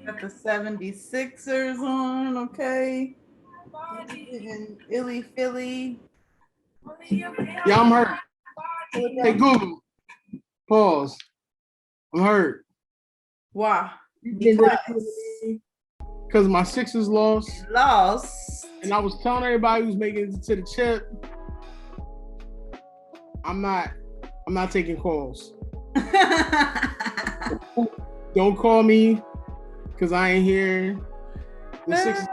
Got the 76ers on, okay. And Illy Philly. Yeah, I'm hurt. Hey, Google. Pause. I'm hurt. Why? Because my Sixers lost. And I was telling everybody who's making it to the chip, I'm not taking calls. Don't call me because I ain't here. The Sixers,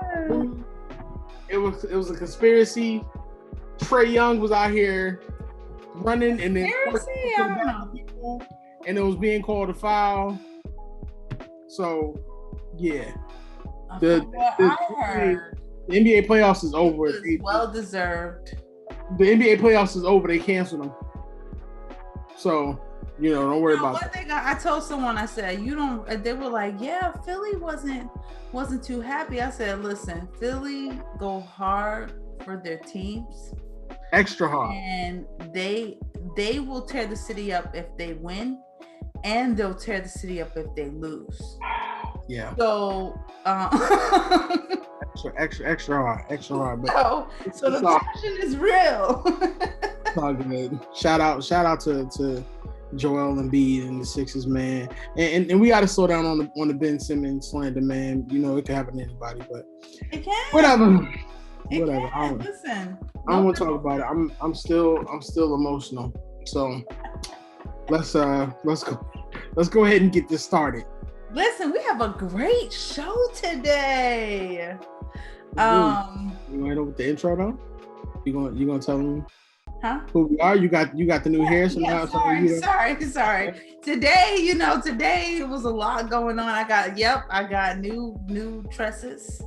it was a conspiracy. Trae Young was out here running and then people, and it was being called a foul. So yeah. The NBA playoffs is over. Well deserved. The NBA playoffs is over. They canceled them. So, don't worry about it. One thing I told someone, I said, they were like, yeah, Philly wasn't too happy. I said, listen, Philly go hard for their teams. Extra hard. And they will tear the city up if they win, and they'll tear the city up if they lose. Yeah. So extra hard. But so the passion is real. It's all good. Shout out to Joel Embiid and the Sixers, man. And we got to slow down on the Ben Simmons slander, man. It can happen to anybody, but it can. Whatever. Listen. I don't want to talk about it. I'm still emotional. So let's go ahead and get this started. Listen, we have a great show today. You want to hit over with the intro though? You gonna tell them who we are? You got the new hair. So yeah, sorry. Today it was a lot going on. I got new tresses.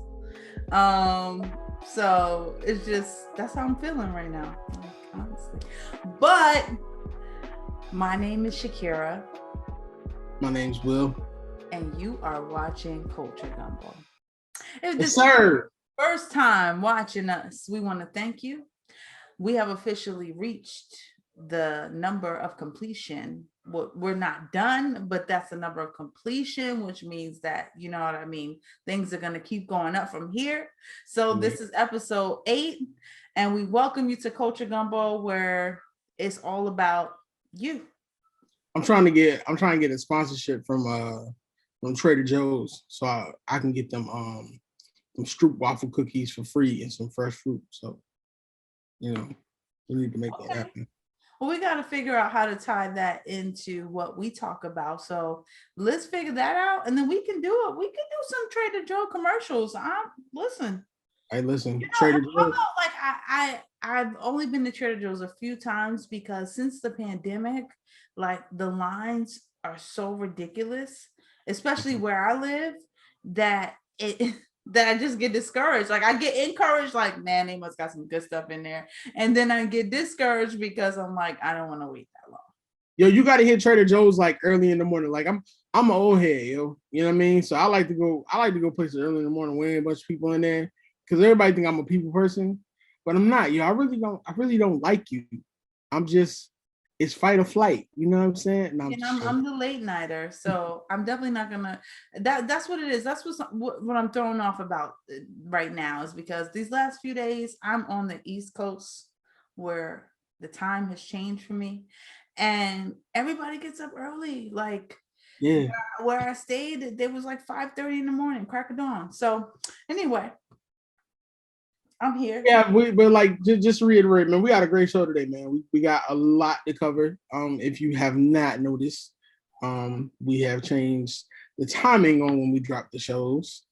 So it's just, that's how I'm feeling right now, honestly. But my name is Shakira. My name's Will. And you are watching Culture Gumbo. If this is your first time watching us, we want to thank you. We have officially reached the number of completion. We're not done, but that's the number of completion, which means that, you know what I mean, things are going to keep going up from here. So This is episode 8, and we welcome you to Culture Gumbo, where it's all about you. I'm trying to get a sponsorship from Trader Joe's, so I can get them Stroop waffle cookies for free and some fresh fruit. So we need to make that happen. Well, we got to figure out how to tie that into what we talk about. So let's figure that out, and then we can do it. We can do some Trader Joe commercials. Listen. Hey, listen, Trader Joe. I've only been to Trader Joe's a few times because since the pandemic, like the lines are so ridiculous, especially where I live, that I just get discouraged. Like I get encouraged, like, man, they must got some good stuff in there. And then I get discouraged because I'm like, I don't want to wait that long. Yo, you got to hit Trader Joe's like early in the morning. Like I'm an old head, yo. You know what I mean? So I like to go places early in the morning when a bunch of people in there, because everybody think I'm a people person, but I'm not. Yo, I really don't like you. I'm just, it's fight or flight. You know what I'm saying? I'm the late nighter, so I'm definitely not gonna. That's what it is. That's what I'm thrown off about right now, is because these last few days I'm on the East Coast, where the time has changed for me, and everybody gets up early. Like where I stayed, there was like 5:30 in the morning, crack of dawn. So anyway. I'm here. Yeah, but like just to reiterate, man, we got a great show today, man. We got a lot to cover. If you have not noticed, we have changed the timing on when we drop the shows.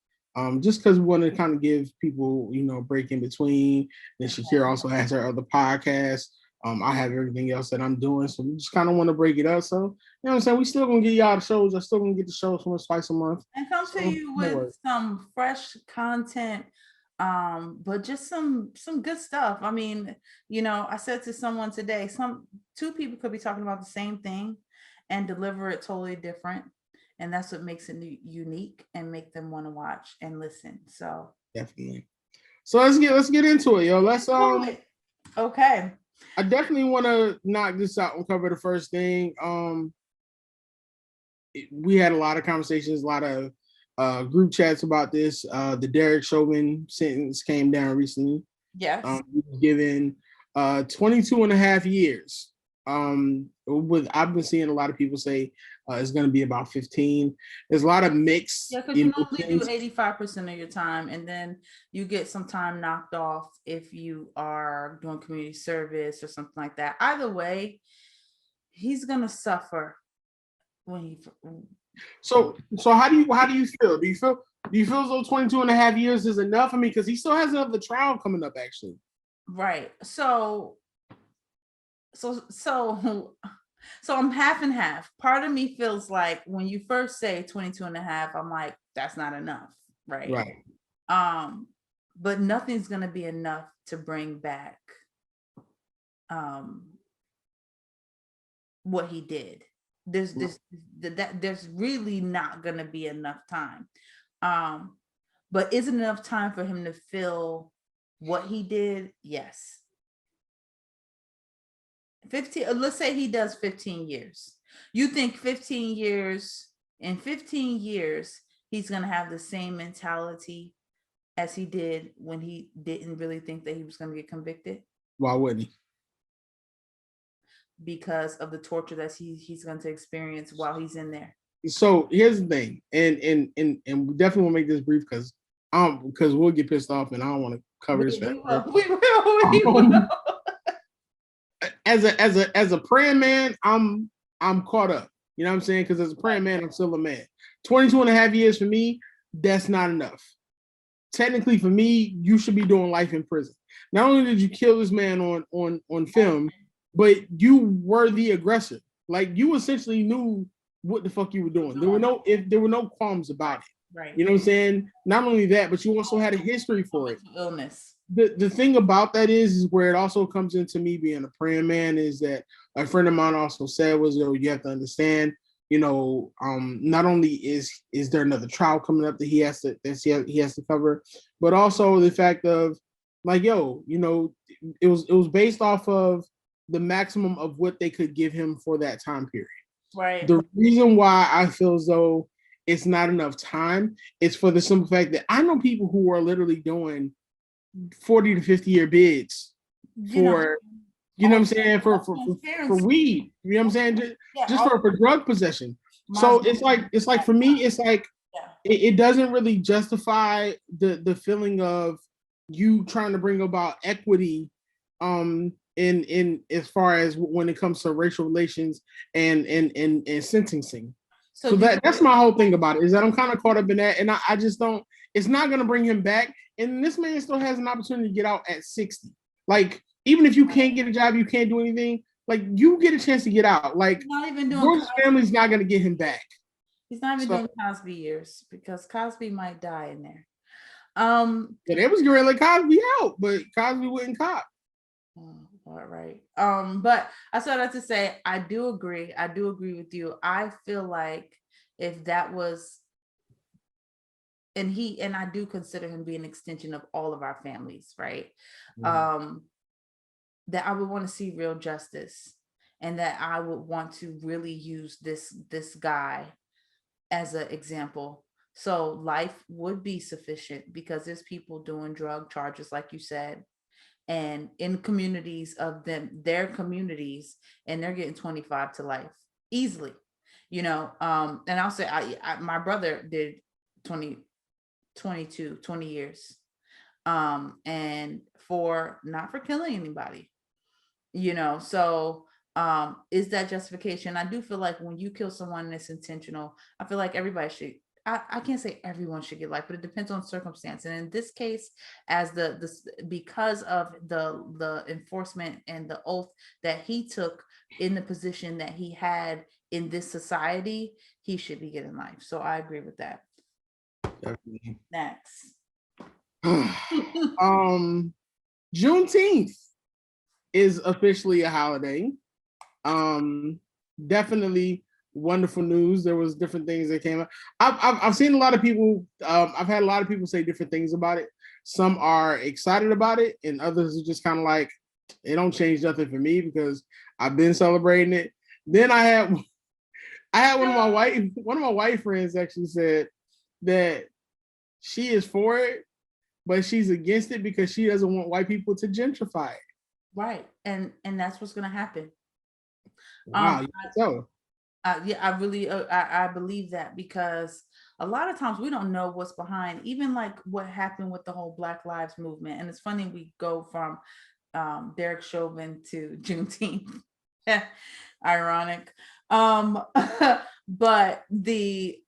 Just because we want to kind of give people, a break in between. And Shakira also has her other podcast. I have everything else that I'm doing, so we just kind of want to break it up. So, you know what I'm saying? We still gonna get y'all the shows. I'm still gonna get the shows twice a month. And come to you with some fresh content. But just some good stuff. I mean, I said to someone today, two people could be talking about the same thing and deliver it totally different, and that's what makes it unique and make them want to watch and listen. So definitely. So let's get into it, yo. Let's Okay. I definitely want to knock this out and cover the first thing. We had a lot of conversations, a lot of group chats about this. The Derek Chauvin sentence came down recently. Yes. He was given 22 and a half years. I've been seeing a lot of people say it's going to be about 15. There's a lot of mixed Yeah, because you normally do emotions. 85% of your time, and then you get some time knocked off if you are doing community service or something like that. Either way, he's gonna suffer when he So how do you feel? Do you feel as though 22 and a half years is enough? I mean, because he still has another trial coming up, actually. right. So so I'm half and half. Part of me feels like when you first say 22 and a half, I'm like, that's not enough, right? Right. Um, but nothing's gonna be enough to bring back um what he did. There's really not gonna be enough time. Um, but is it enough time for him to feel what he did? Yes. 15, let's say he does 15 years. You think 15 years, in 15 years, he's gonna have the same mentality as he did when he didn't really think that he was gonna get convicted Why wouldn't he? because of the torture that he's going to experience while he's in there. So here's the thing, and we definitely want to make this brief because we'll get pissed off and I don't want to cover this forever. We will. As a praying man, I'm caught up. You know what I'm saying? Because as a praying man, I'm still a man. 22 and a half years for me, that's not enough. Technically, for me, you should be doing life in prison. Not only did you kill this man on film, but you were the aggressor. Like you essentially knew what the fuck you were doing. There were no qualms about it. Right. You know what I'm saying? Not only that, but you also had a history for it. Illness. The thing about that is where it also comes into me being a praying man is that a friend of mine also said was, you have to understand, not only is there another trial coming up that he has to cover, but also the fact of like, it was based off of the maximum of what they could give him for that time period. Right. The reason why I feel as though it's not enough time is for the simple fact that I know people who are literally doing 40 to 50 year bids for you know what I'm saying for weed. You know what I'm saying? Just for drug possession. So it's like for me, it's like it doesn't really justify the feeling of you trying to bring about equity in as far as when it comes to racial relations and sentencing. So that's my whole thing about it, is that I'm kind of caught up in that, and I just don't. It's not going to bring him back, and this man still has an opportunity to get out at 60. Like even if you can't get a job, you can't do anything. Like you get a chance to get out. Like not even doing George's family's not going to get him back. He's not even doing Cosby years because Cosby might die in there. Yeah, they was going to let Cosby out, but Cosby wouldn't cop. All right. But I said that to say I do agree with you. I feel like if that was, and I do consider him being an extension of all of our families, right? Mm-hmm. That I would want to see real justice, and that I would want to really use this guy as an example. So life would be sufficient because there's people doing drug charges, like you said, and in communities of their communities, and they're getting 25 to life easily, and I'll say my brother did 20 years, and not for killing anybody, so is that justification? I do feel like when you kill someone and it's intentional, I feel like everybody should, I can't say everyone should get life, but it depends on circumstance. And in this case, as because of the enforcement and the oath that he took in the position that he had in this society, he should be getting life. So I agree with that. Definitely. Next. Juneteenth is officially a holiday. Definitely wonderful news. There was different things that came up. I've seen a lot of people. I've had a lot of people say different things about it. Some are excited about it, and others are just kind of like, It don't change nothing for me because I've been celebrating it. Then I had one of my white friends actually said that she is for it, but she's against it because she doesn't want white people to gentrify it. Right. And that's what's gonna happen. Wow, you can tell. Yeah, I really I believe that because a lot of times we don't know what's behind, even like what happened with the whole Black Lives movement. And it's funny we go from Derek Chauvin to Juneteenth. Ironic. But the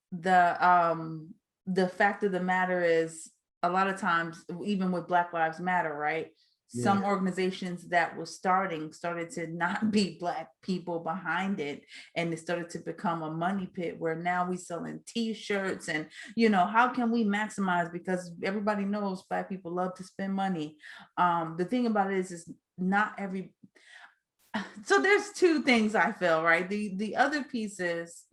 fact of the matter is a lot of times, even with Black Lives Matter, right? Some organizations that was started to not be Black people behind it, and it started to become a money pit where now we selling t-shirts and how can we maximize, because everybody knows Black people love to spend money. The thing about it is not every so there's two things I feel, right? The other piece is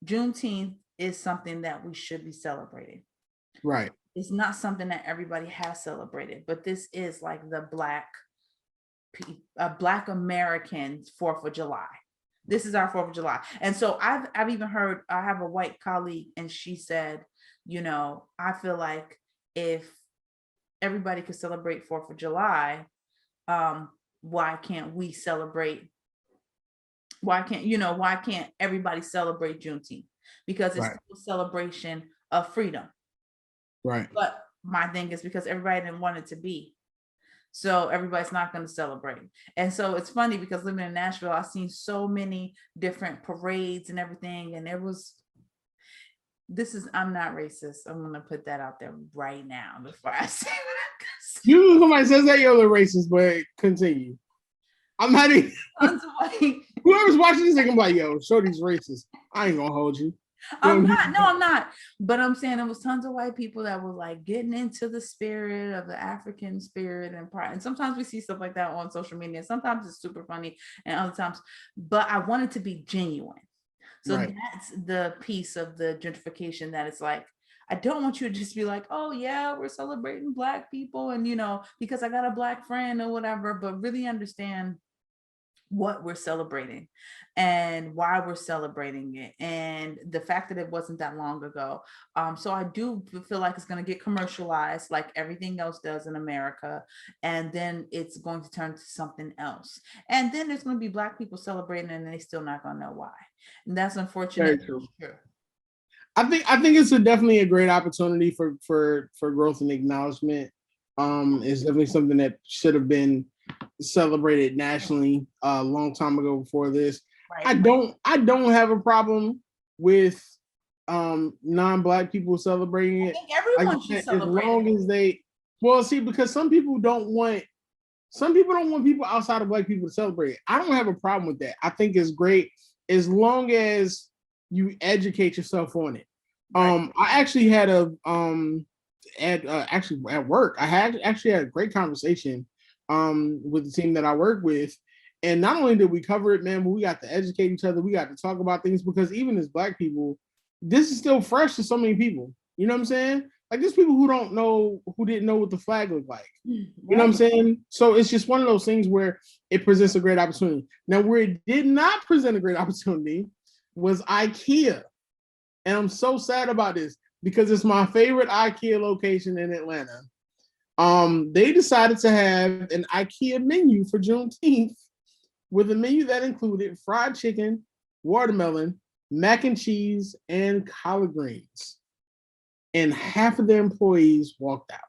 Juneteenth is something that we should be celebrating. Right. It's not something that everybody has celebrated, but this is like the Black Americans 4th of July. This is our 4th of July. And so I've even heard, I have a white colleague and she said, I feel like if everybody could celebrate 4th of July, why can't we celebrate? Why can't everybody celebrate Juneteenth? Because it's still a celebration of freedom. Right. But my thing is because everybody didn't want it to be. So everybody's not going to celebrate. And so it's funny because living in Nashville, I've seen so many different parades and everything. And I'm not racist. I'm going to put that out there right now before I say what I'm going to say. You somebody says that you're a racist, but continue. I'm not even. Whoever's watching this, they can be like, yo, Shorty's racist. I ain't gonna hold you. I'm not. But I'm saying there was tons of white people that were like getting into the spirit of the African spirit and pride. And sometimes we see stuff like that on social media. Sometimes it's super funny and other times, but I want it to be genuine. So that's the piece of the gentrification that it's like, I don't want you to just be like, oh yeah, we're celebrating Black people and because I got a Black friend or whatever, but really understand what we're celebrating and why we're celebrating it, and the fact that it wasn't that long ago. So I do feel like it's going to get commercialized like everything else does in America, and then it's going to turn to something else, and then there's going to be Black people celebrating and they still not going to know why, and that's unfortunate. Very true. I think it's definitely a great opportunity for growth and acknowledgement. It's definitely something that should have been celebrated nationally a long time ago before this. Right. I don't have a problem with non-Black people celebrating it. I think everyone should celebrate as long as they because some people don't want people outside of Black people to celebrate it. I don't have a problem with that. I think it's great as long as you educate yourself on it. Right. I actually had at work, I had a great conversation with the team that I work with. And not only did we cover it, man, but we got to educate each other. We got to talk about things because even as Black people, this is still fresh to so many people. You know what I'm saying? Like there's people who didn't know what the flag looked like. You know what I'm saying? So it's just one of those things where it presents a great opportunity. Now, where it did not present a great opportunity was IKEA. And I'm so sad about this because it's my favorite IKEA location in Atlanta. They decided to have an IKEA menu for Juneteenth with a menu that included fried chicken, watermelon, mac and cheese, and collard greens. And half of their employees walked out.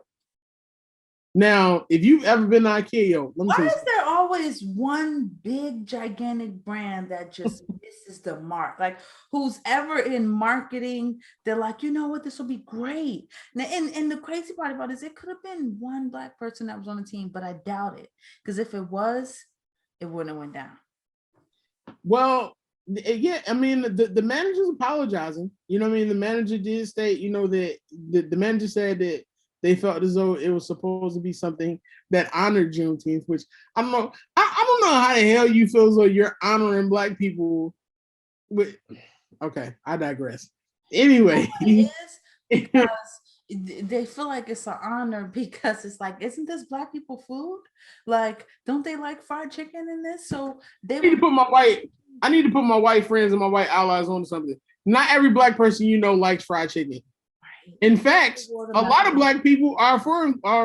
Now, if you've ever been to IKEA, why is there always one big gigantic brand that just misses the mark? Like who's ever in marketing, they're like, you know what, this will be great. Now, and the crazy part about it is it could have been one Black person that was on the team, but I doubt it. Because if it was, it wouldn't have went down. Well, yeah, I mean, the manager's apologizing. You know what I mean? The manager did state, that the manager said that they felt as though it was supposed to be something that honored Juneteenth, which I don't know. I don't know how the hell you feel as though you're honoring Black people. Okay, I digress. Anyway, it is because they feel like it's an honor because it's like, isn't this Black people food? Like, don't they like fried chicken in this? So they I need to would. put my white friends and my white allies on something. Not every Black person likes fried chicken. Right. In fact, a lot of Watermelon. Black people are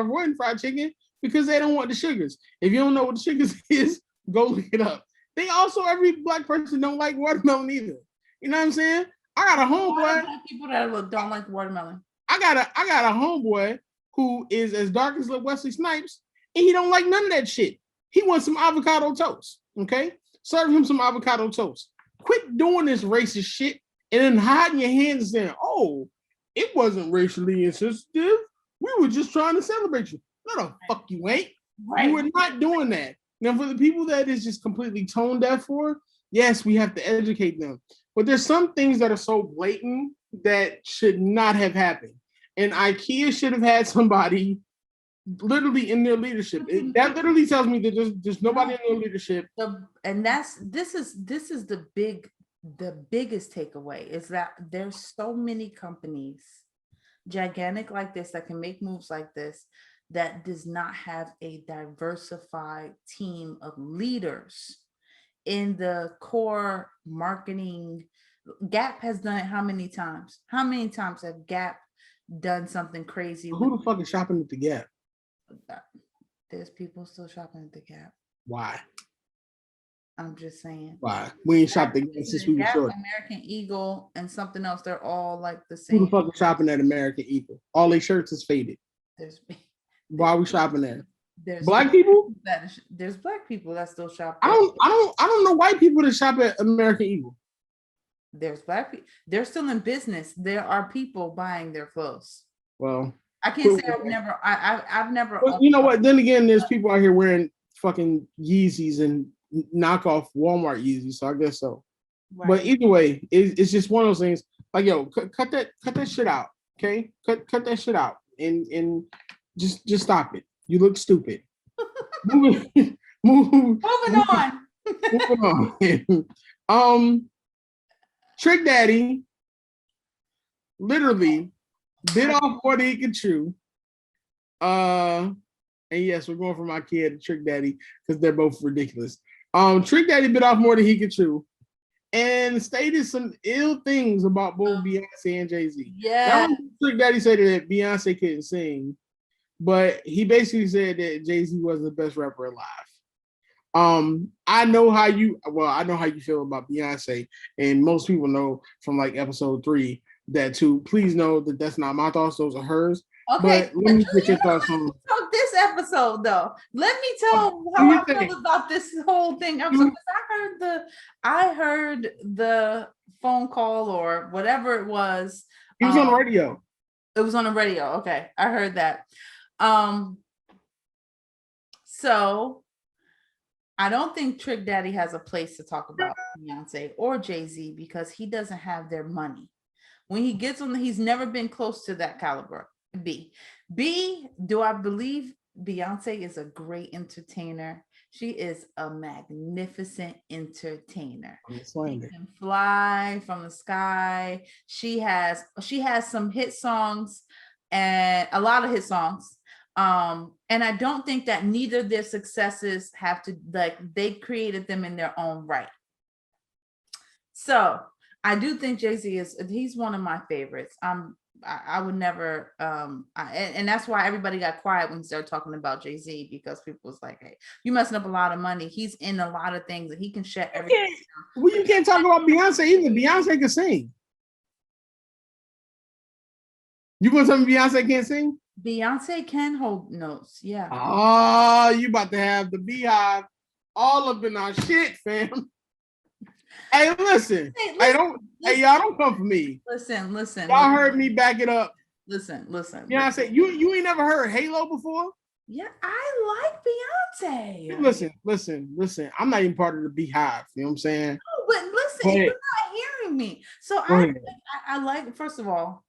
avoiding fried chicken because they don't want the sugars. If you don't know what the sugars is, go look it up. They also, every Black person don't like watermelon either. You know what I'm saying? I got a A lot of homeboy. Black people that don't like watermelon. I got a homeboy who is as dark as Wesley Snipes, and he don't like none of that shit. He wants some avocado toast. Okay, serve him some avocado toast. Quit doing this racist shit and then hiding your hands and saying, "Oh, it wasn't racially insensitive. We were just trying to celebrate you." No, the fuck you ain't. Right. You were not doing that. Now, for the people that is just completely tone deaf for, yes, we have to educate them. But there's some things that are so blatant that should not have happened. And IKEA should have had somebody literally in their leadership. That literally tells me that there's nobody in their leadership. And this is the biggest takeaway is that there's so many companies gigantic like this that can make moves like this that does not have a diversified team of leaders in the core marketing. Gap has done it how many times? How many times have Gap done something crazy? Who the fuck is shopping at the Gap? There's people still shopping at the Gap. Why? I'm just saying. Why? We ain't shopped at Gap since we were short. American Eagle and something else, they're all like the Who same. the fuck is shopping at American Eagle? All their shirts is faded. Why are we shopping there? There's Black people? There's Black people that still shop there. I don't know white people that shop at American Eagle. There's Black people. They're still in business. There are people buying their clothes. Well, I can't say I've never. Well, you know what? Then again, there's people out here wearing fucking Yeezys and knockoff Walmart Yeezys, so I guess so. Right. But either way, it's just one of those things. Like, yo, cut that shit out, okay? Cut that shit out, and just stop it. You look stupid. Moving on. Moving on. Trick Daddy literally bit off more than he could chew. And yes, we're going from IKEA to Trick Daddy because they're both ridiculous. Trick Daddy bit off more than he could chew and stated some ill things about both Beyonce and Jay-Z. Yeah. Trick Daddy said that Beyonce couldn't sing, but he basically said that Jay-Z was the best rapper alive. I know how you feel about Beyonce, and most people know from like episode 3 that too. Please know that that's not my thoughts; those are hers. Okay, but let me get your thoughts on this episode, though. Let me tell how I feel about this whole thing. I heard the phone call or whatever it was. He was on the radio. It was on the radio. Okay, I heard that. So I don't think Trick Daddy has a place to talk about Beyonce or Jay-Z because he doesn't have their money. When he gets on, he's never been close to that caliber. Do I believe Beyonce is a great entertainer? She is a magnificent entertainer. She can fly from the sky. She has some hit songs and a lot of hit songs. And I don't think that neither of their successes have to, like, they created them in their own right. So I do think Jay-Z he's one of my favorites. I would never, and that's why everybody got quiet when he started talking about Jay-Z, because people was like, hey, you messing up a lot of money. He's in a lot of things and he can shut everything down. Well, you can't talk about Beyonce either. Beyonce can sing. You gonna tell me Beyonce can't sing? Beyonce can hold notes, yeah. Oh, you about to have the Beehive all up in our shit, fam. Hey, listen. Hey, y'all don't come for me. Listen. Y'all heard me back it up. Listen. Beyonce, you ain't never heard Halo before? Yeah, I like Beyonce. Listen. I'm not even part of the Beehive. You know what I'm saying? No, but listen, you're not hearing me. So I like, first of all,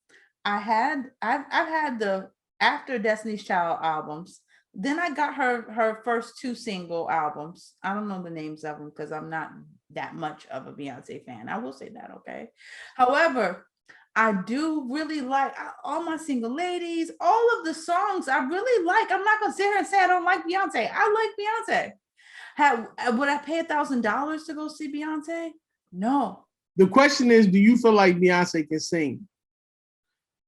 I've had the after Destiny's Child albums. Then I got her first 2 single albums. I don't know the names of them because I'm not that much of a Beyonce fan. I will say that, okay? However, I do really like all my single ladies, all of the songs I really like. I'm not gonna sit here and say I don't like Beyonce. I like Beyonce. Would I pay $1,000 to go see Beyonce? No. The question is, do you feel like Beyonce can sing?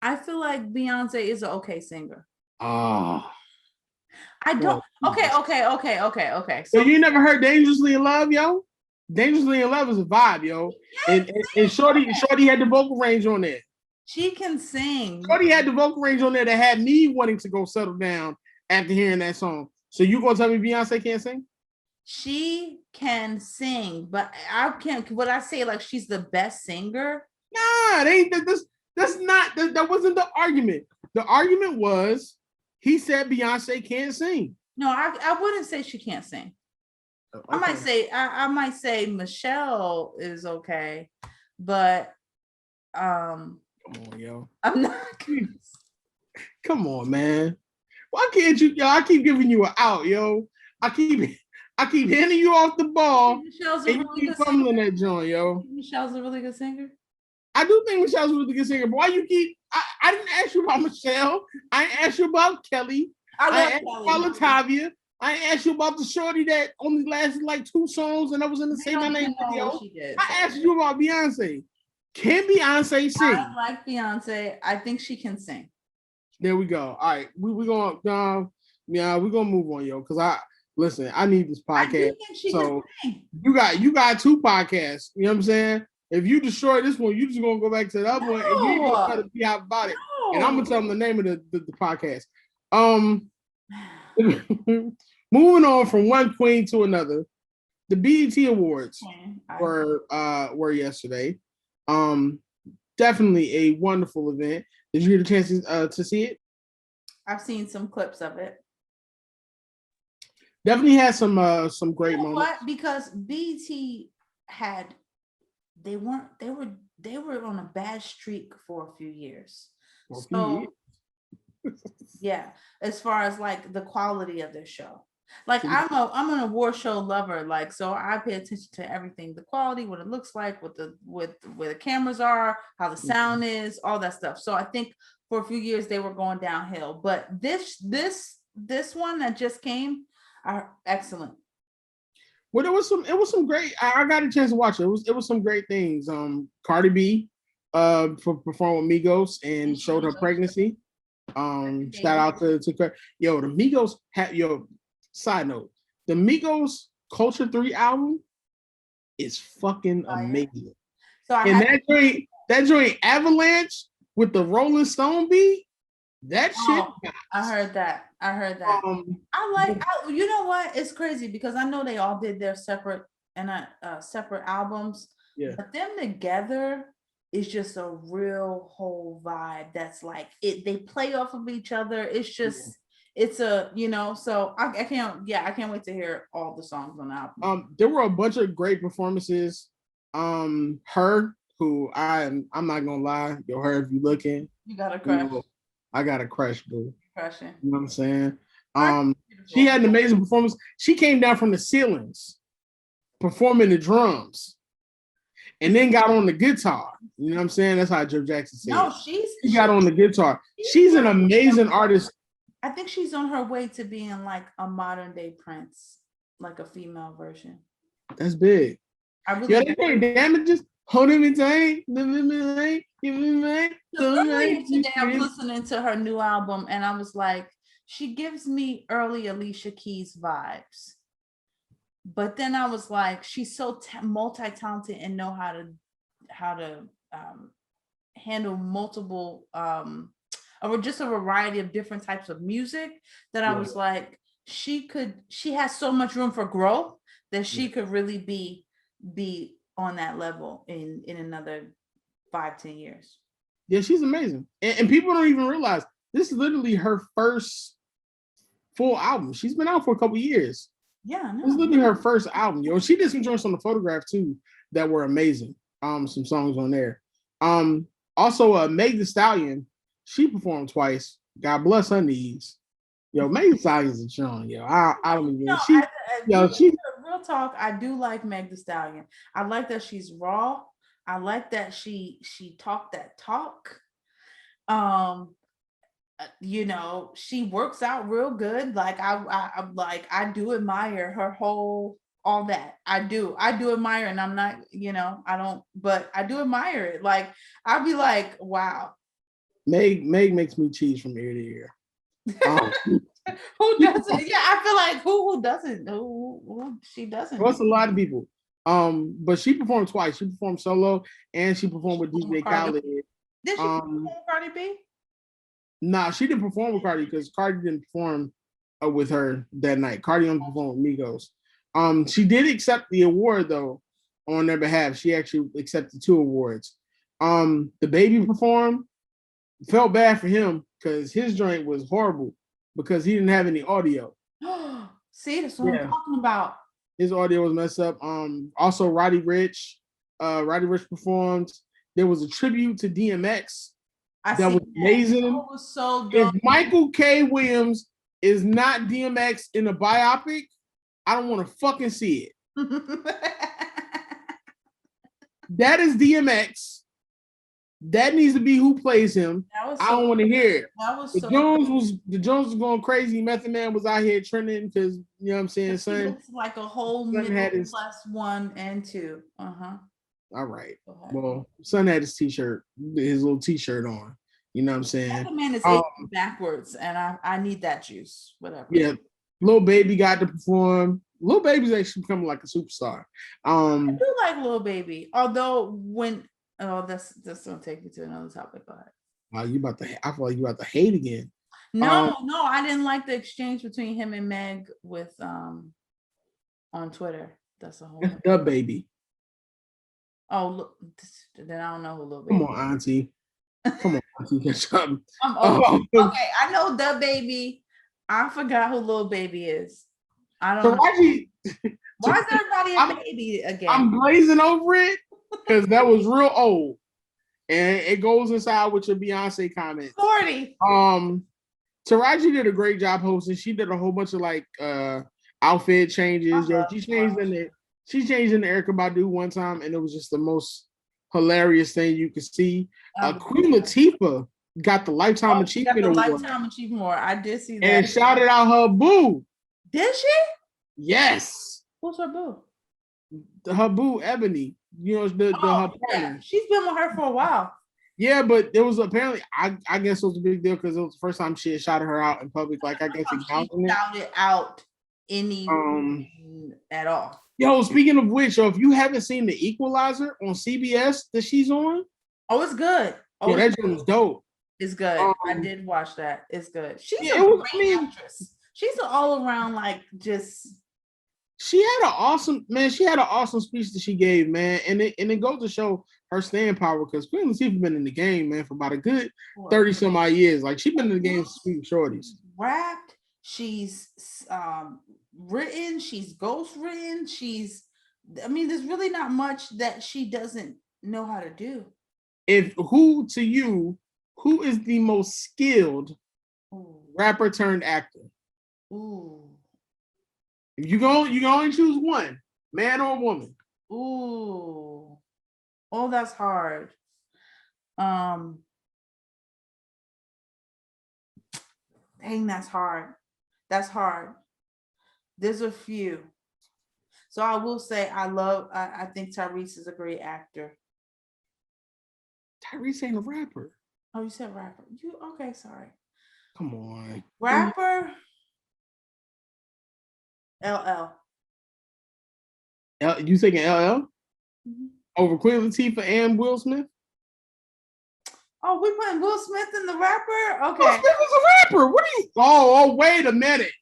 I feel like Beyonce is an okay singer. Ah. I don't. Okay. So you never heard "Dangerously in Love," yo? "Dangerously in Love" is a vibe, yo. And Shorty had the vocal range on there. She can sing. Shorty had the vocal range on there that had me wanting to go settle down after hearing that song. So you gonna tell me Beyonce can't sing? She can sing, but I can't. Would I say like she's the best singer? Nah, that's not that wasn't the argument. The argument was he said Beyonce can't sing. No, I wouldn't say she can't sing. Okay. I might say Michelle is okay, but come on, yo. I'm not. Come on, man. Why can't you, yo? I keep giving you an out, yo. I keep handing you off the ball, Michelle's and you keep fumbling that joint, yo. Michelle's a really good singer. I do think Michelle's a really good singer, but why you keep? I didn't ask you about Michelle. I didn't ask you about Kelly. I asked you about Latavia. I asked you about the shorty that only lasted like 2 songs and I was in the Say My Name video. I asked you about Beyonce. Can Beyonce sing? I like Beyonce. I think she can sing. There we go. All right, we're gonna move on, yo. Because I need this podcast. So you got 2 podcasts. You know what I'm saying? If you destroy this one, you just gonna go back to the other one and you ain't gonna try to be out about it. And I'm gonna tell them the name of the podcast. Moving on from one queen to another, the BET Awards were yesterday. Definitely a wonderful event. Did you get a chance to see it? I've seen some clips of it. Definitely had some great moments. What? Because BET had they were on a bad streak for a few years. Yeah, as far as like the quality of their show. Like I'm an award show lover, like so I pay attention to everything, the quality, what it looks like, what the where the cameras are, how the sound is, all that stuff. So I think for a few years they were going downhill, but this one that just came are excellent. Well, it was some great. I got a chance to watch it. It was some great things. Cardi B for performing with Migos and showed her pregnancy. Shout out to the Migos side note, the Migos Culture 3 album is fucking amazing. So that joint Avalanche with the Rolling Stone beat, that shit. I heard that. You know what? It's crazy because I know they all did their separate albums. Yeah. But them together is just a real whole vibe. That's like they play off of each other. It's just it's a so I can't wait to hear all the songs on the album. There were a bunch of great performances. Her, who I'm not gonna lie, her, if you looking, you got a crush. I got a crush, boo. Crushing. You know what I'm saying? She had an amazing performance. She came down from the ceilings performing the drums and then got on the guitar. You know what I'm saying? That's how Joe Jackson said. No, she got on the guitar. She's an amazing artist. I think she's on her way to being like a modern day Prince, like a female version. That's big. They pay damages. Hold him in tight. Today I was listening to her new album and I was like, she gives me early Alicia Keys vibes. But then I was like, she's so multi-talented and know how to handle multiple or just a variety of different types of music that I was like, she has so much room for growth that she could really be on that level in another 5-10 years. Yeah, she's amazing. And people don't even realize this is literally her first full album. She's been out for a couple years. Yeah, this is literally her first album. She did some joints on the Photograph too that were amazing. Some songs on there. Also, Meg Thee Stallion, she performed twice. God bless her knees. Meg Thee Stallion's a chon. I don't even. Real talk. I do like Meg Thee Stallion. I like that she's raw, I like that she talked that talk. Um, she works out real good. Like I'm like I do admire her whole all that. I do admire, and I'm not, I don't, but I do admire it. Like I'll be like, wow. Meg makes me cheese from ear to ear. Who doesn't? Yeah, I feel like who doesn't? Who she doesn't? That's a lot of people. But she performed twice. She performed solo and she performed with DJ Khaled. Did she perform with Cardi B? Nah, she didn't perform with Cardi because Cardi didn't perform with her that night. Cardi only performed with Migos. She did accept the award though on their behalf. She actually accepted 2 awards. The baby performed. Felt bad for him because his joint was horrible because he didn't have any audio. See, that's what I'm talking about. His audio was messed up. Also Roddy Ricch performed. There was a tribute to DMX that was amazing. It was so dope. If Michael K. Williams is not DMX in a biopic, I don't want to fucking see it. That is DMX. That needs to be who plays him. I don't want to hear it. That was the Jones was going crazy. Method Man was out here trending because, you know what I'm saying, son. It's like a whole middle plus 1 and 2. All right. Well, son had his little t-shirt on. You know what I'm saying? Method Man is backwards, and I need that juice. Whatever. Yeah. Lil Baby got to perform. Lil Baby's actually becoming like a superstar. I do like Lil Baby, although that's gonna take me to another topic. Go ahead. I feel like you about to hate again. No, I didn't like the exchange between him and Meg with on Twitter. That's a whole. The baby. Oh, look, then I don't know who Lil Baby. Come on, Auntie. Come on, Auntie. I'm old. Okay, I know the baby. I forgot who Lil Baby is. I don't know. Why is everybody a baby again? I'm glazing over it because that was real old. And it goes inside with your Beyonce comments. 40. Taraji did a great job hosting. She did a whole bunch of like outfit changes. She changed into Erykah Badu one time, and it was just the most hilarious thing you could see. Queen Latifah got the Lifetime Achievement Award. Lifetime Achievement Award. I did see that. And shouted out her boo. Did she? Yes. Who's her boo? Her boo, Ebony. You know, her partner. She's been with her for a while. Yeah, but there was apparently, I guess it was a big deal because it was the first time she had shouted her out in public. Like, I guess acknowledging it. Shouted out any at all. Yo, speaking of which, if you haven't seen The Equalizer on CBS that she's on, it's good. Yeah, that joint was dope. It's good. I did watch that. It's good. She's a great actress. She's an all around She had an awesome speech that she gave, man, and it goes to show her staying power because Queen Latifah been in the game, man, for about a good 30 some odd years. Like she's been in the game for shorties. Rapped. She's written. She's ghost written. There's really not much that she doesn't know how to do. Who is the most skilled rapper turned actor? Ooh. If you only choose one, man or woman. Ooh. Oh, that's hard. Dang, that's hard. That's hard. There's a few. So I will say I think Tyrese is a great actor. Tyrese ain't a rapper. Oh, you said rapper. Okay, sorry. Come on. Rapper. LL. You thinking LL? Mm-hmm. Over Queen Latifah and Will Smith? Oh, we putting Will Smith in the rapper? Okay. Will Smith is a rapper. What are you? Oh, wait a minute.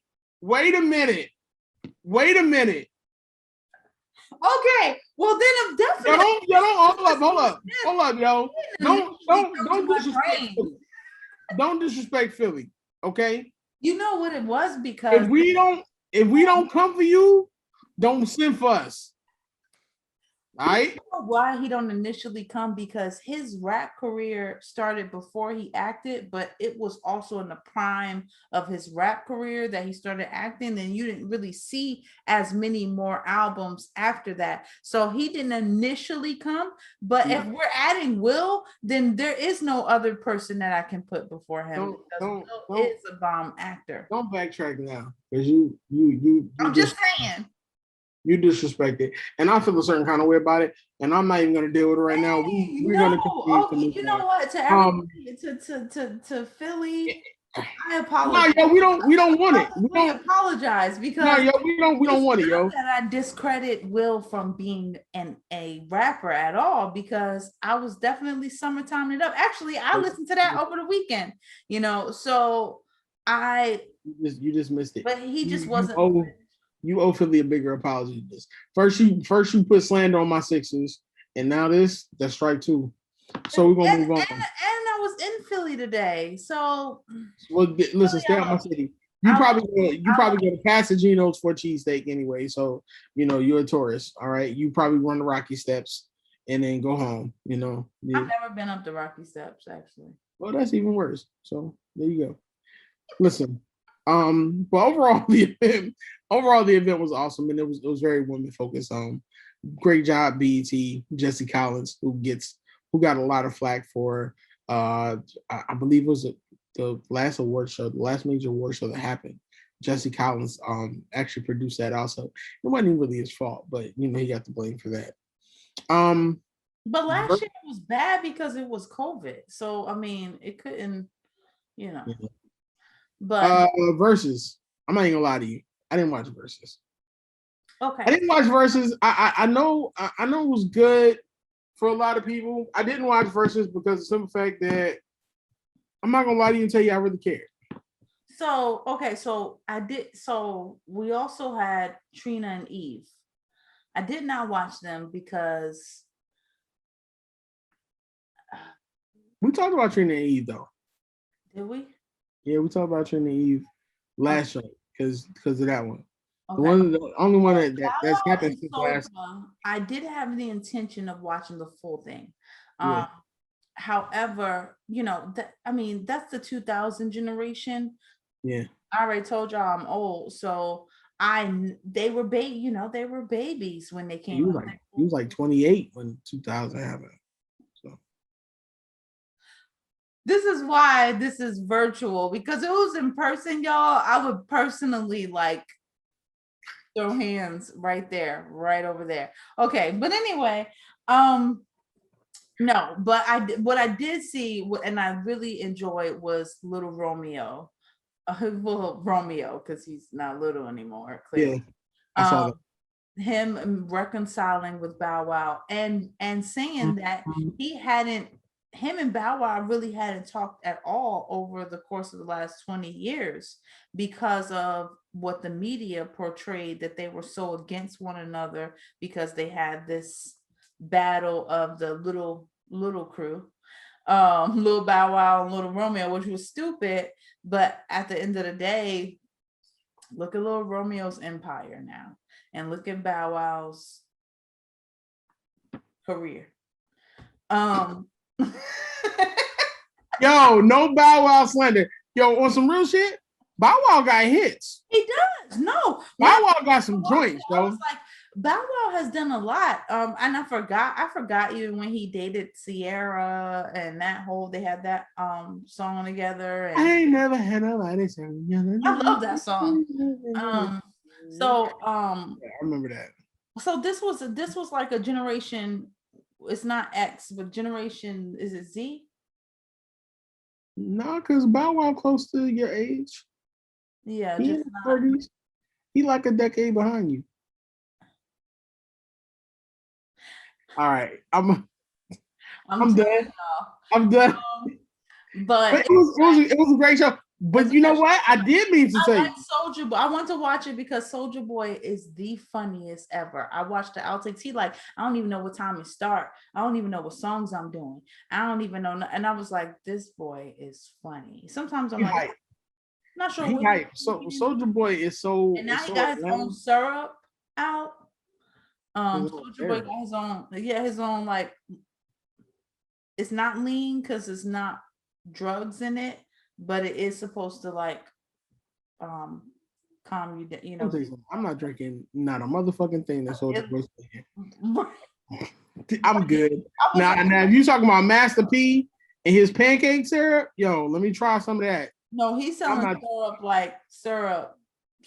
Okay. Well, then I'm definitely. Hold up, yo. Don't disrespect Philly. Don't disrespect Philly. Okay. You know what it was because if we don't come for you, don't send for us. All right. Why he don't initially come, because his rap career started before he acted, but it was also in the prime of his rap career that he started acting. Then you didn't really see as many more albums after that, so he didn't initially come. But if we're adding Will, then there is no other person that I can put before him, because Will is a bomb actor. Don't backtrack now, because you I'm just saying. You disrespect it, and I feel a certain kind of way about it, and I'm not even going to deal with it right now. We're going to continue to move you on. know what? To everybody, to Philly, I apologize. No, yo, we don't want it. We apologize because no, yo, we don't want it, yo. That I discredit Will from being a rapper at all, because I was definitely summertime it up. Actually, I listened to that over the weekend, you know. So you just missed it. But he just wasn't. You owe Philly a bigger apology than this. First you put slander on my Sixers, and now that's strike two. So we're gonna move on. And I was in Philly today, so well, listen, stay out my city. You probably go to Pasagenos for a cheesesteak anyway. So you're a tourist, all right. You probably run the Rocky Steps and then go home. Yeah. I've never been up the Rocky Steps actually. Well, that's even worse. So there you go. Listen. But overall the event was awesome, and it was very women focused. Great job, BET, Jesse Collins, who got a lot of flack for I believe it was the last major award show that happened. Jesse Collins actually produced that also. It wasn't even really his fault, but he got the blame for that. But last year it was bad because it was COVID. So I mean it couldn't, Yeah. But Versus, I'm not even gonna lie to you. I didn't watch Versus. Okay. I didn't watch Versus. I know it was good for a lot of people. I didn't watch Versus because of the simple fact that I'm not gonna lie to you and tell you I really cared. So okay, so I did. So we also had Trina and Eve. I did not watch them because we talked about Trina and Eve though. Did we? Yeah, we talked about Trina and Eve last show because of that one. Okay. The only one that's happened since last. I did have the intention of watching the full thing. Yeah. However, that's the 2000 generation. Yeah. I already told y'all I'm old, so they were babies when they came. He was like 28 when 2000 happened. So this is why this is virtual, because it was in person, y'all. I would personally throw hands right there, right over there. Okay, but anyway, no, but what I did see, and I really enjoyed, was Little Romeo. Well, Romeo, because he's not little anymore. Clearly. Yeah, I saw that. Him reconciling with Bow Wow and saying that him and Bow Wow really hadn't talked at all over the course of the last 20 years because of what the media portrayed, that they were so against one another because they had this battle of the little crew, Little Bow Wow and Little Romeo, which was stupid. But at the end of the day, look at Little Romeo's empire now, and look at Bow Wow's career. Yo, no Bow Wow slander. Yo, on some real shit, Bow Wow got hits. He does. No, Bow Wow got some joints, though. I was like, Bow Wow has done a lot. And I forgot even when he dated Sierra and they had that song together. And I ain't never had nobody say. I love that song. I remember that. So this was like a generation. It's not X, but generation. Is it Z? No, because Bow Wow close to your age. Yeah, he just not. 30s. He like a decade behind you. All right, I'm done. I'm done. But it was a great show. But you know what? I did mean to tell you. Soulja Boy. I want to watch it because Soulja Boy is the funniest ever. I watched the outtakes. He I don't even know what time it start. I don't even know what songs I'm doing. I don't even know. And I was like, this boy is funny. Sometimes I'm like, not sure. He hype. So Soulja Boy is so. And now he got his own syrup out. Soulja Boy got his own like, it's not lean because it's not drugs in it, but it is supposed to like calm you down, you know. I'm not drinking not a motherfucking thing that's Soulja Boy. I I'm good. was Now if you talking about Master P and his pancake syrup, yo, let me try some of that. no, he's selling syrup like syrup.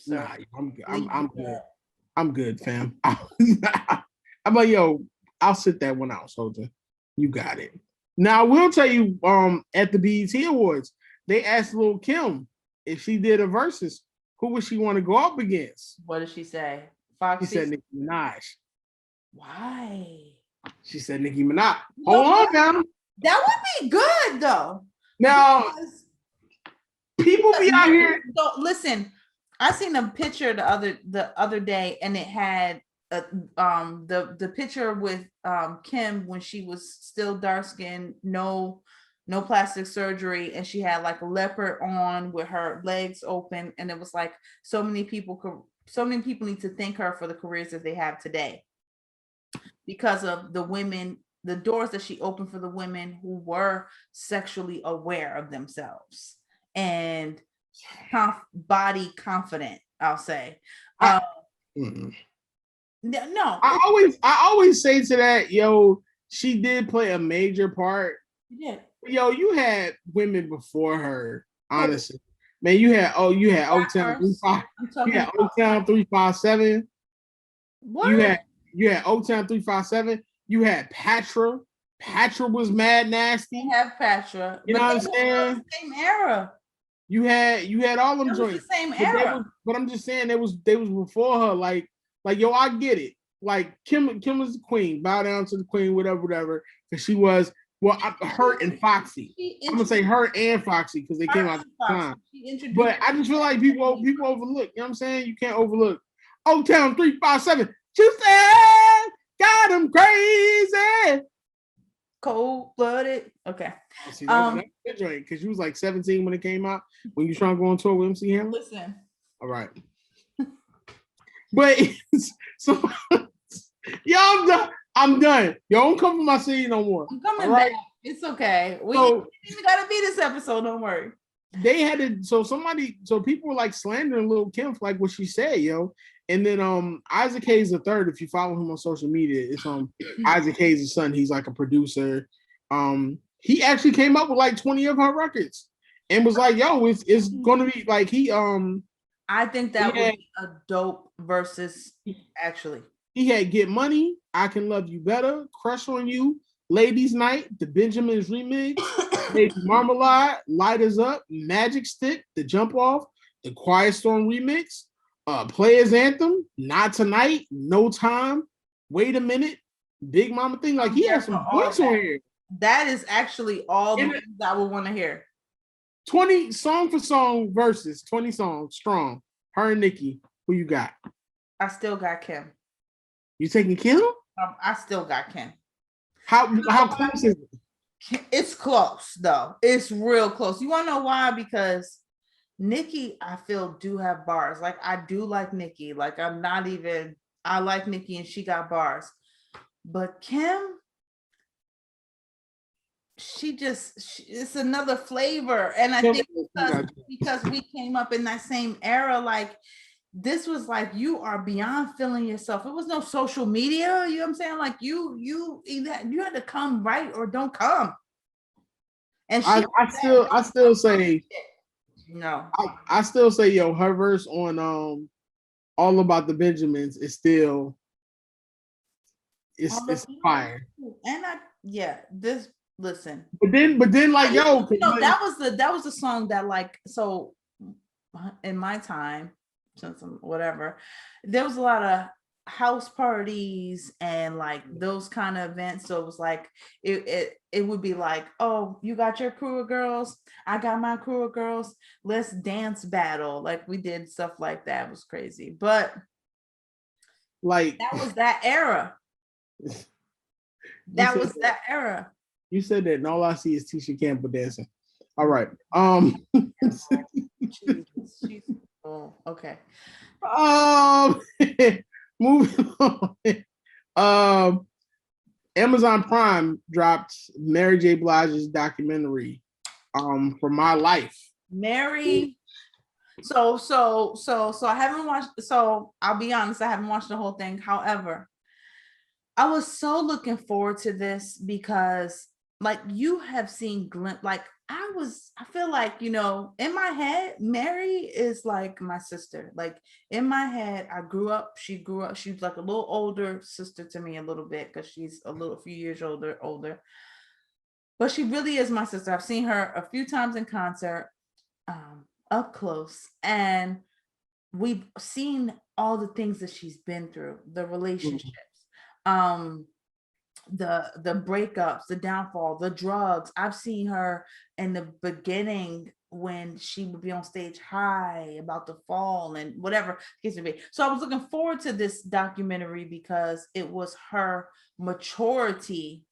Nah, I'm good. I'm good, fam. I'm like, yo, I'll sit that one out, Soldier. You got it. Now I will tell you, at the BET Awards, they asked Lil' Kim if she did a versus, who would she want to go up against? What did she say? Foxy? She said Nicki Minaj. Why? She said Nicki Minaj. Hold on, fam. That would be good though. Now, people be out here. So listen, I seen a picture the other day, and it had the picture with Kim when she was still dark skinned, no plastic surgery, and she had like a leopard on with her legs open, and it was like so many people need to thank her for the careers that they have today because of the doors that she opened for the women who were sexually aware of themselves and body confident, I'll say. No, I always say to that, yo, she did play a major part. Yeah. Yo, you had women before her, honestly. Man, you had Oaktown 35. You had Oaktown 357. What? You had Oaktown 357. You had Patra. Patra was mad nasty. You have Patra. You know what I'm saying? Same era. You had all them joints. The same era. But I'm just saying they was before her. Like yo, I get it. Like Kim was the queen. Bow down to the queen, whatever. Because she was her and Foxy. I'm gonna say her and Foxy because they came out at the time. But I just feel like people overlook. You know what I'm saying? You can't overlook Oaktown 357. You said got them crazy. Cold-blooded. Okay. Because you was like 17 when it came out. When you trying to go on tour with MC Hammer. Listen. All right. But so yo, I'm done. Yo, don't come for my city no more. I'm coming back. It's okay. We even gotta be this episode. Don't worry. They had to. So people were like slandering Lil' Kim for like what she said, yo. And then Isaac Hayes III, if you follow him on social media, it's Isaac Hayes' son. He's like a producer. He actually came up with like 20 of her records and was like, yo, it's gonna be like I think that would be a dope versus actually. He had Get Money, I Can Love You Better, Crush on You, Ladies Night, the Benjamins remix, Baby Marmalade, Light Us Up, Magic Stick, the Jump Off, the Quiet Storm remix, Players Anthem, Not Tonight, No Time, Wait a Minute, Big Mama Thing. Like he has some points on here. That is actually all the things I would want to hear. 20 song for song verses, 20 songs strong. Her and Nicki, who you got? I still got Kim. You taking Kim? I still got Kim. How close is it? It's close though. It's real close. You want to know why? Because Nicki, I feel, do have bars. Like I do like Nicki. Like I like Nicki and she got bars. But Kim, it's another flavor. And I think because we came up in that same era, like this was like you are beyond feeling yourself. It was no social media. You know what I'm saying? Like you had to come right or don't come. And I still say no. I still say yo, her verse on All About the Benjamins is still it's fire. And listen. But then like yo, that was the song that like so in my time since whatever, there was a lot of house parties and like those kind of events. So it was like it would be like, oh, you got your crew of girls, I got my crew of girls, let's dance battle. Like we did stuff like that. It was crazy, but like that was that era. That era. You said that, and all I see is Tisha Campbell dancing. All right. Jesus. Oh, okay. Moving on. Amazon Prime dropped Mary J. Blige's documentary, For My Life. Mary. So I haven't watched. So I'll be honest, I haven't watched the whole thing. However, I was so looking forward to this because, like, you have seen like I feel like, in my head, Mary is like my sister. Like, in my head, she grew up, she was like a little older sister to me a little bit because she's a few years older. But she really is my sister. I've seen her a few times in concert, up close, and we've seen all the things that she's been through, the relationships, um, the breakups, the downfall, the drugs. I've seen her in the beginning when she would be on stage high about to fall and whatever case may be. So I was looking forward to this documentary because it was her maturity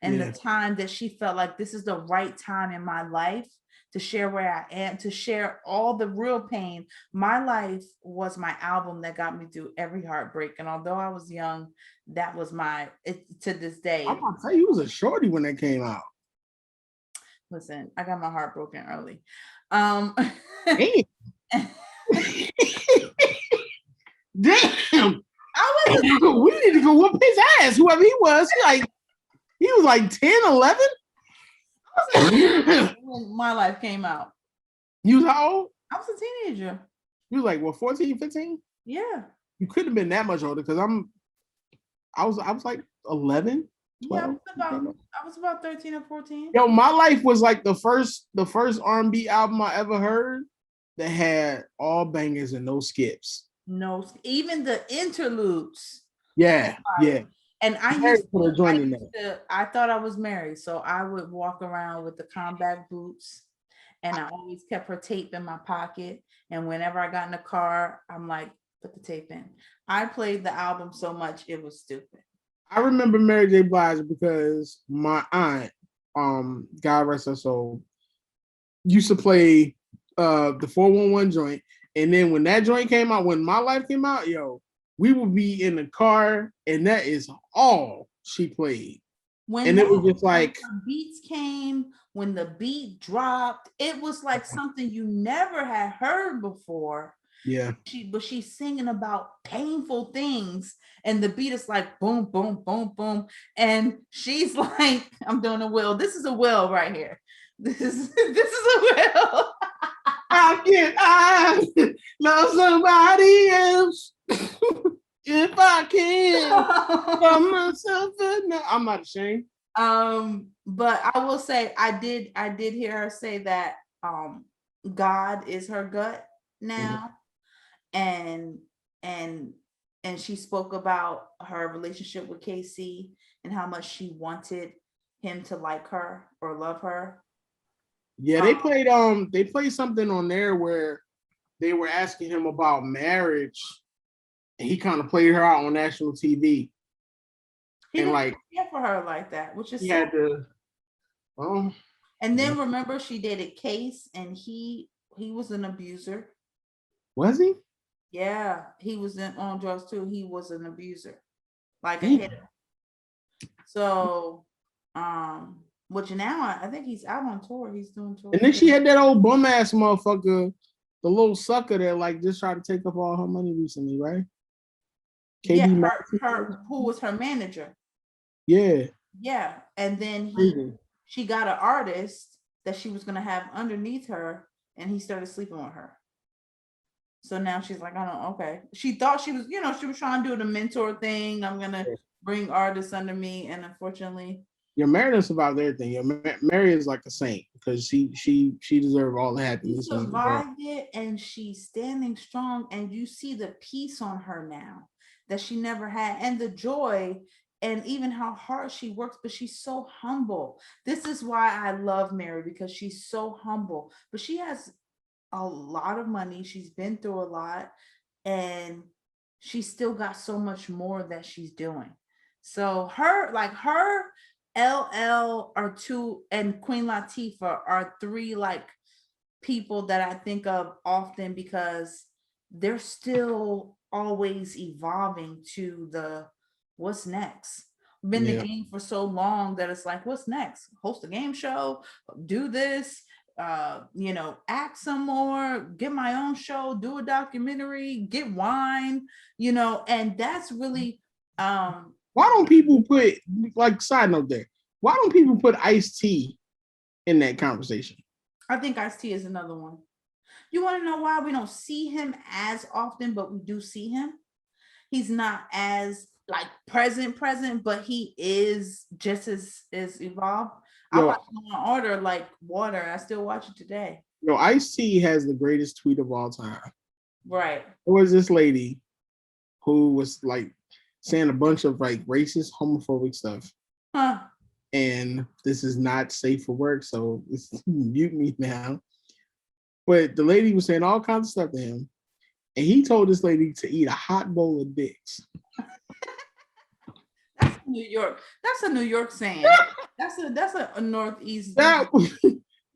and the time that she felt like this is the right time in my life to share where I am, to share all the real pain. My Life was my album that got me through every heartbreak. And although I was young, that was to this day. I'm gonna tell you, was a shorty when that came out. Listen, I got my heart broken early. Damn. Damn. We need to go whoop his ass, whoever he was. He was like 10, 11. When My Life came out. You was how old? I was a teenager. You was like, what, 14, 15? Yeah. You couldn't have been that much older because I was like 11, 12. Yeah, I was about 13 or 14. Yo, My Life was like the first R&B album I ever heard that had all bangers and no skips. No, even the interludes. Yeah. And I thought I was married, so I would walk around with the combat boots, and I always kept her tape in my pocket. And whenever I got in the car, I'm like, put the tape in. I played the album so much, it was stupid. I remember Mary J. Blige because my aunt, God rest her soul, used to play the 411 joint. And then when that joint came out, when My Life came out, yo, we would be in the car, and that is all she played. It was just like when beats came, when the beat dropped, it was like something you never had heard before. Yeah. But she's singing about painful things, and the beat is like boom, boom, boom, boom. And she's like, I'm doing a will. This is a will right here. This is a will. I love somebody else if I can from myself. I'm not ashamed. But I will say I did hear her say that God is her gut now. And she spoke about her relationship with KC and how much she wanted him to like her or love her. Yeah, they played something on there where they were asking him about marriage, and he kind of played her out on national TV. He didn't care for her like that, which is had to. And then remember, she dated Case, and he was an abuser. Was he? Yeah, he was on drugs too. He was an abuser, like a hitter. So, which now I think he's out on tour. He's doing tour. And then she had that old bum ass motherfucker, the little sucker that like just tried to take up all her money recently, right? Who was her manager? Yeah. Yeah, and then she got an artist that she was gonna have underneath her, and he started sleeping with her. So now she's like, okay. She thought she was, she was trying to do the mentor thing. I'm gonna bring artists under me, and unfortunately, your Mary survived everything. Your Mary is like a saint because she deserved all the happiness. She survived it, and she's standing strong. And you see the peace on her now that she never had, and the joy, and even how hard she works. But she's so humble. This is why I love Mary, because she's so humble. But she has a lot of money. She's been through a lot, and she's still got so much more that she's doing. So her LL are two, and Queen Latifah are three like people that I think of often because they're still always evolving to the what's next? Been the Yeah. game for so long that it's like, what's next? Host a game show, do this, act some more, get my own show, do a documentary, get wine, and that's really Why don't people put, like, side note there? Why don't people put Ice-T in that conversation? I think Ice-T is another one. You want to know why we don't see him as often, but we do see him? He's not as like present, but he is just as evolved. I Yo, watch Law and Order like water. I still watch it today. Ice-T has the greatest tweet of all time. Right. There was this lady who was like saying a bunch of like racist, homophobic stuff. Huh. And this is not safe for work, so mute me now. But the lady was saying all kinds of stuff to him, and he told this lady to eat a hot bowl of dicks. That's New York. That's a New York saying. That's a Northeast. That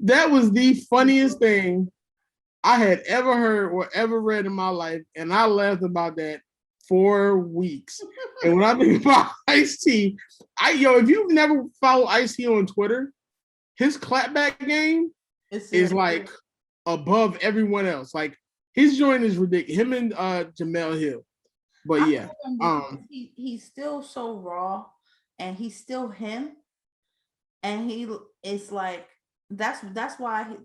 that was the funniest thing I had ever heard or ever read in my life, and I laughed about that for weeks. And when I think about Ice-T, if you've never followed Ice-T on Twitter, his clapback game is like above everyone else. Like his joint is ridiculous. Him and Jamel Hill. But yeah, he's still so raw, and he's still him, and he is like that's why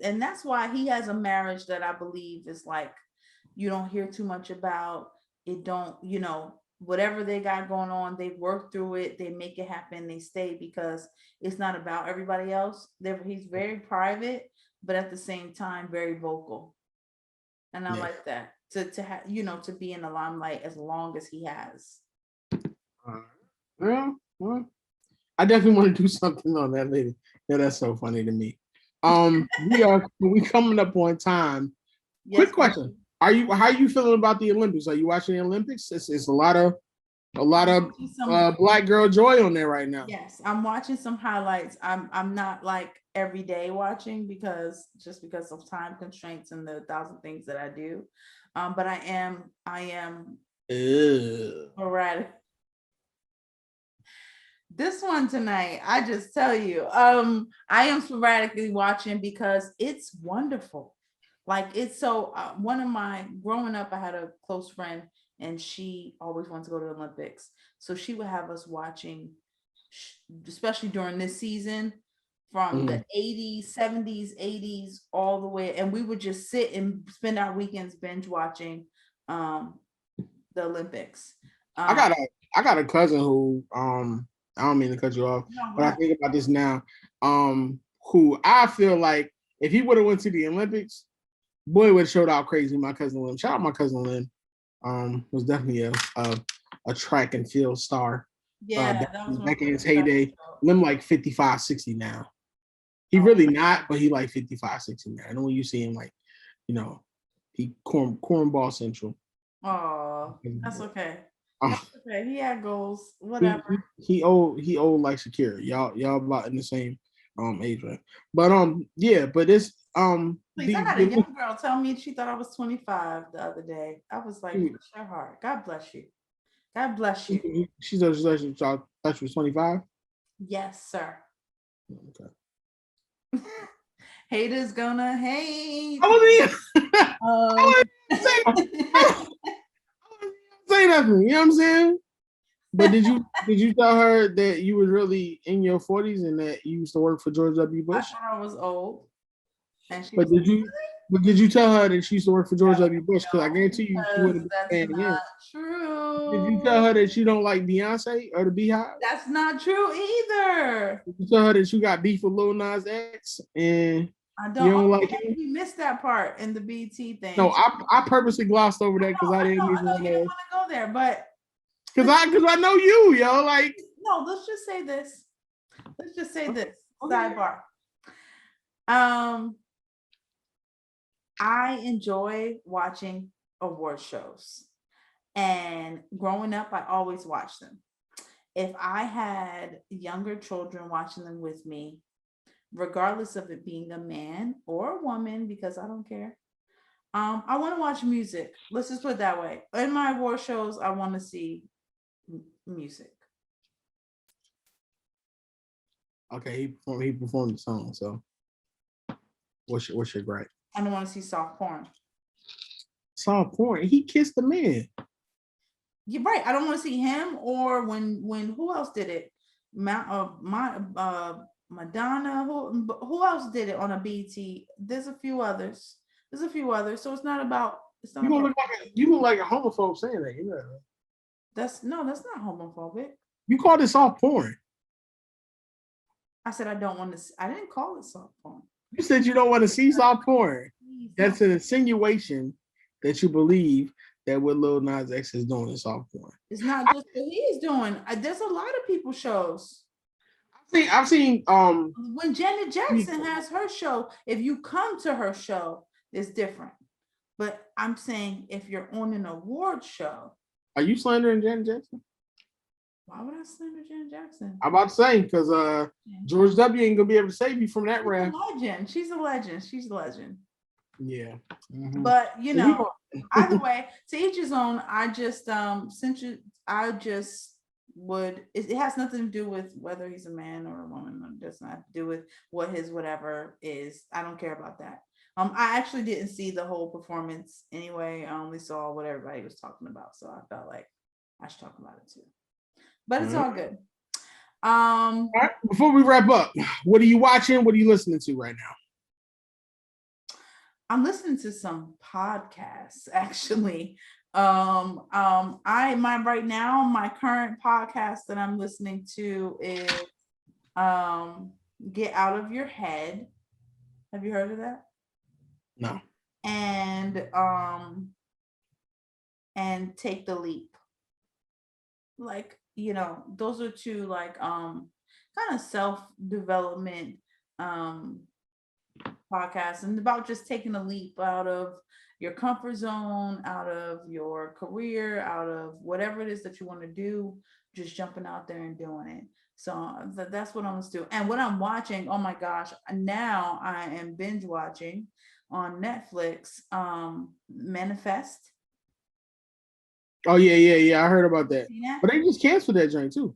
he has a marriage that I believe is like you don't hear too much about it. Don't whatever they got going on, they work through it, they make it happen, they stay because it's not about everybody else. He's very private, but at the same time very vocal, and I like that to have to be in the limelight as long as he has. Well, I definitely want to do something on that lady. Yeah, that's so funny to me. We coming up on time. Yes, quick question: how are you feeling about the Olympics? Are you watching the Olympics? It's a lot of black girl joy on there right now. Yes, I'm watching some highlights. I'm not like every day watching because of time constraints and the 1,000 things that I do. But I am sporadic. This one tonight, I just tell you, I am sporadically watching because it's wonderful. Like it's so one of my growing up, I had a close friend and she always wanted to go to the Olympics. So she would have us watching, especially during this season, from the 80s, 70s, 80s, all the way. And we would just sit and spend our weekends binge watching the Olympics. I got a cousin who I don't mean to cut you off, but I think about this now. Who I feel like if he would have went to the Olympics, boy would have showed out crazy. My cousin Lynn. Shout out my cousin Lynn. Was definitely a track and field star. Yeah, that was back in his heyday. Lynn like 55, 60 now. He really not, but he like 55, 60 now. And when you see him like, he cornball central. Oh, that's okay. That's okay. He had goals. Whatever. He old like Shakira. Y'all about in the same age range. But yeah, but it's Please, I had a young girl tell me she thought I was 25 the other day. I was like, bless your heart. God bless you. God bless you. She thought she was 25? Yes, sir. Okay. Haters gonna hate. I wasn't say nothing, you know what I'm saying? But did you tell her that you was really in your 40s and that you used to work for George W. Bush? I thought I was old. And she did you tell her that she used to work for George W. Bush? Because I guarantee you she would have been saying not true. Did you tell her that you don't like Beyonce or the Beehive? That's not true either. Did you tell her that you got beef with Lil Nas X and I don't, you don't like him? We missed that part in the BT thing. No, I purposely glossed over that because I didn't even want to go there, but because I know you, yo. Like, no, let's just say this. Okay. Sidebar. I enjoy watching award shows, and growing up, I always watched them. If I had younger children watching them with me, regardless of it being a man or a woman, because I don't care. I want to watch music. Let's just put it that way. In my award shows, I want to see music. Okay, he performed the song. So what's your gripe? I don't want to see soft porn. Soft porn. He kissed the man. You're right. I don't want to see him or when who else did it? Madonna. Who else did it on a BT? There's a few others. So it's not about. It's not You gonna about. look like a homophobe saying that. You know. That's not homophobic. You called it soft porn. I said I don't want to. I didn't call it soft porn. You said you don't want to see soft porn. Please, That's an insinuation that you believe that what Lil Nas X is doing is soft porn. it's not just what he's doing. There's a lot of people shows. I've seen when Janet Jackson has her show, if you come to her show, it's different. But I'm saying if you're on an award show. Are you slandering Janet Jackson? Why would I slander Janet Jackson? I'm about to say, because George W. ain't gonna be able to save you from that rap. She's a legend. Yeah. Mm-hmm. But you know, either way, to each his own. I just it has nothing to do with whether he's a man or a woman. It does not have to do with what his whatever is. I don't care about that. I actually didn't see the whole performance anyway. I only saw what everybody was talking about. So I felt like I should talk about it too. But it's all good. All right, before we wrap up, what are you watching? What are you listening to right now? I'm listening to some podcasts actually. My current podcast that I'm listening to is Get Out of Your Head. Have you heard of that? No. And Take the Leap. Like, you know, those are two like kind of self-development podcasts and about just taking a leap out of your comfort zone, out of your career, out of whatever it is that you want to do, just jumping out there and doing it. So that's what I'm going to do. And what I'm watching, oh my gosh, now I am binge watching on Netflix, Manifest. Oh yeah. I heard about that. But they just canceled that joint too.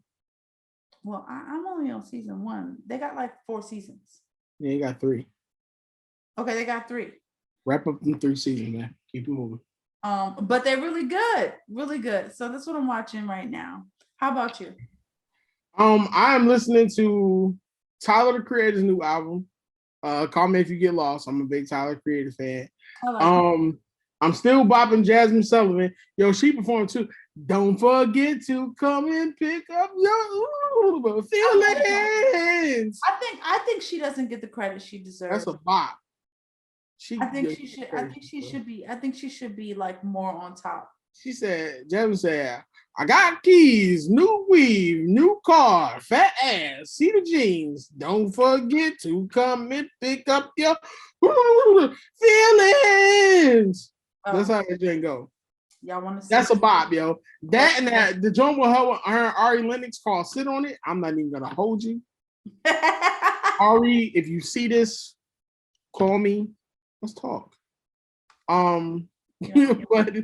Well, I'm only on season 1. They got like 4 seasons. Yeah, you got 3. Okay, they got 3. Wrap up them 3 seasons, man. Keep it moving. But they're really good. So that's what I'm watching right now. How about you? I am listening to Tyler the Creator's new album. Call Me If You Get Lost. I'm a big Tyler Creator fan. I'm still bopping Jasmine Sullivan. Yo, she performed too. Don't forget to come and pick up your feelings. I think she doesn't get the credit she deserves. That's a bop. I think she should be like more on top. Jasmine said, I got keys, new weave, new car, fat ass, see the jeans. Don't forget to come and pick up your feelings. That's how that joint go. Y'all want to see? That's a bop, yo. That and that the joint with her Ari Lennox called "Sit on It." I'm not even gonna hold you, Ari. If you see this, call me. Let's talk. But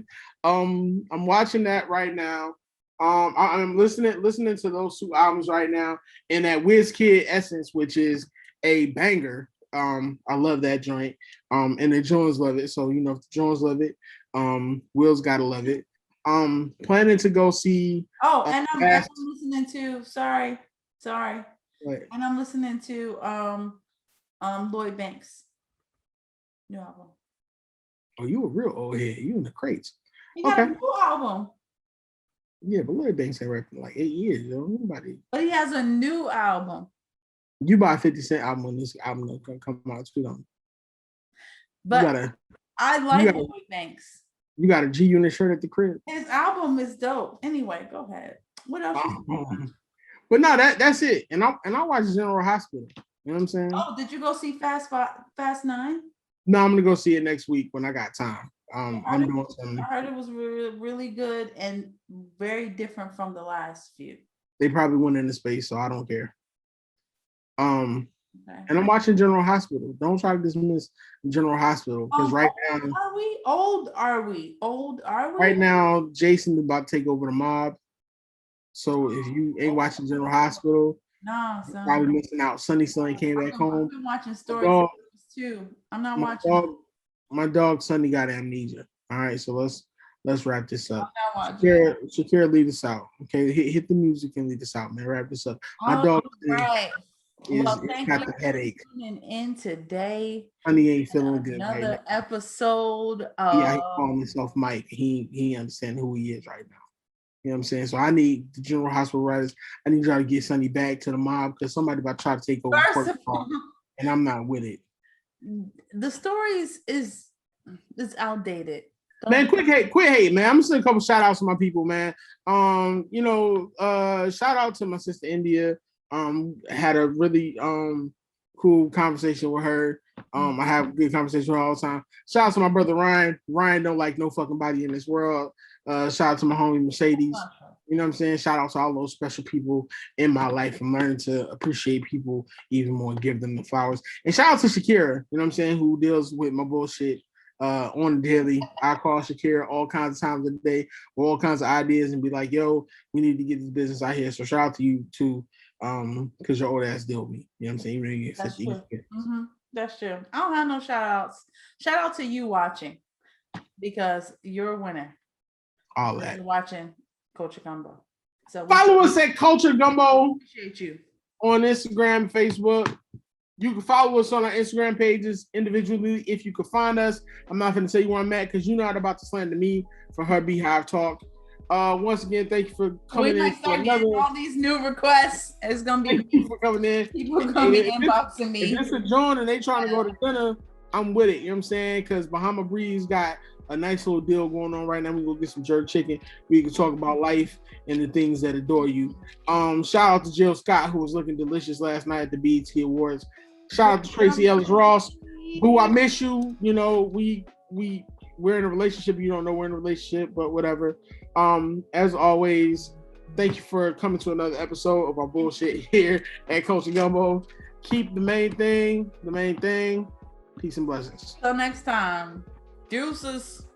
I'm watching that right now. I'm listening to those 2 albums right now, and that WizKid Essence, which is a banger. I love that joint. And the Jones love it. So you know, if the Jones love it, Will's gotta love it. Planning to go see. Oh, and I'm listening to. Sorry. What? And I'm listening to Lloyd Banks' new album. Oh, you a real old head. You in the crates. He got a new album. Yeah, but Lloyd Banks ain't rapping like 8 years, yo. Nobody. But he has a new album. You buy 50 Cent album when this album that's gonna come out too. But I like Lloyd Banks. You got a G Unit shirt at the crib. His album is dope. Anyway, go ahead. What else? But no, that's it. And I watch General Hospital. You know what I'm saying? Oh, did you go see Fast 9? No, I'm gonna go see it next week when I got time. I'm doing something. I heard it was really, really good and very different from the last few. They probably went into space, so I don't care. Okay. And I'm watching General Hospital. Don't try to dismiss General Hospital because right now are we? Right now, Jason's about to take over the mob. So if you ain't watching General Hospital, No, Probably son. missing out. Sunny still ain't came back I've home. been watching My stories dog, too. I'm not my watching them. dog, my dog Sunny got amnesia. All right, so let's wrap this I'm up. not watching it. Shakira, lead us out. Okay, hit the music and lead us out, man. Wrap this up. My All dog right. Well, is thank got you the for headache. tuning in today. Honey ain't feeling good right now. Another episode Yeah, he of calling himself Mike. He understand who he is right now. You know what I'm saying? So I need the General Hospital writers. I need y'all to get Sonny back to the mob because somebody about to try to take over First of protocol, all, and I'm not with it. the stories is outdated. Man, quit hate, man. I'm gonna send a couple shout outs to my people, man. Shout out to my sister India. Had a really cool conversation with her. I have a good conversation with her all the time. Shout out to my brother Ryan. Ryan don't like no fucking body in this world. Shout out to my homie Mercedes. You know what I'm saying? Shout out to all those special people in my life. I'm learning to appreciate people even more and give them the flowers. And shout out to Shakira, you know what I'm saying, who deals with my bullshit on the daily. I call Shakira all kinds of times a day with all kinds of ideas and be like, yo, we need to get this business out here. So shout out to you too, because your old ass deal with me. You know what I'm saying? You really get That's 50. true. That's true. I don't have no shout outs. Shout out to you watching because you're a winner. All that. You're watching Culture Gumbo. So follow us at Culture Gumbo. Appreciate you on Instagram, Facebook. You can follow us on our Instagram pages individually if you could find us. I'm not going to tell you where I'm at because you're not about to slander me for her Beehive talk. Once again, thank you for coming in. Start getting all these new requests. It's gonna be people for coming in. People gonna be inboxing me. If it's a joint and they trying to go to dinner, I'm with it. You know what I'm saying? Because Bahama Breeze got a nice little deal going on right now. We go get some jerk chicken. We can talk about life and the things that adore you. Shout out to Jill Scott, who was looking delicious last night at the BET Awards. Shout out to Tracy Ellis Ross, who I miss you. You know, we're in a relationship. You don't know we're in a relationship, but whatever. As always, thank you for coming to another episode of our bullshit here at Culture Gumbo. Keep the main thing. Peace and blessings. Till next time. Deuces.